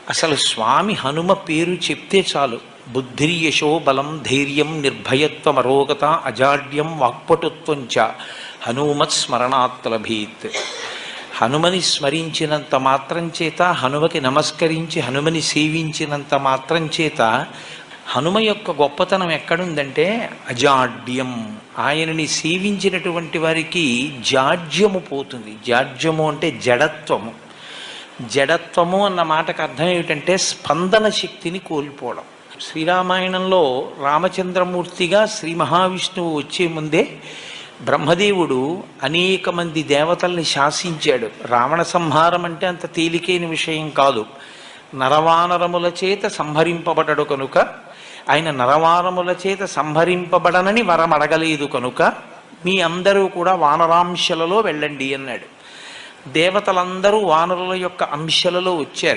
అసలు స్వామి హనుమ పేరు చెప్తే చాలు. బుద్ధిర్యశో బలం ధైర్యం నిర్భయత్వం అరోగత అజాడ్యం వాక్పటుత్వం చ హనుమత్ స్మరణాత్ లభేత్. హనుమని స్మరించినంత మాత్రం చేత, హనుమకి నమస్కరించి హనుమని సేవించినంత మాత్రం చేత హనుమ యొక్క గొప్పతనం ఎక్కడుందంటే అజాడ్యం. ఆయనని సేవించినటువంటి వారికి జాడ్యము పోతుంది. జాడ్యము అంటే జడత్వము. జడత్వము అన్న మాటకు అర్థం ఏమిటంటే స్పందన శక్తిని కోల్పోవడం. శ్రీరామాయణంలో రామచంద్రమూర్తిగా శ్రీ మహావిష్ణువు వచ్చే ముందే బ్రహ్మదేవుడు అనేక మంది దేవతల్ని శాసించాడు. రావణ సంహారం అంటే అంత తేలికైన విషయం కాదు. నరవానరముల చేత సంహరింపబడడు కనుక, ఆయన నరవానరముల చేత సంహరింపబడనని వరం అడగలేదు కనుక మీ అందరూ కూడా వానరాంశలలో వెళ్ళండి అన్నాడు. దేవతలందరూ వానరుల యొక్క అంశలలో వచ్చారు.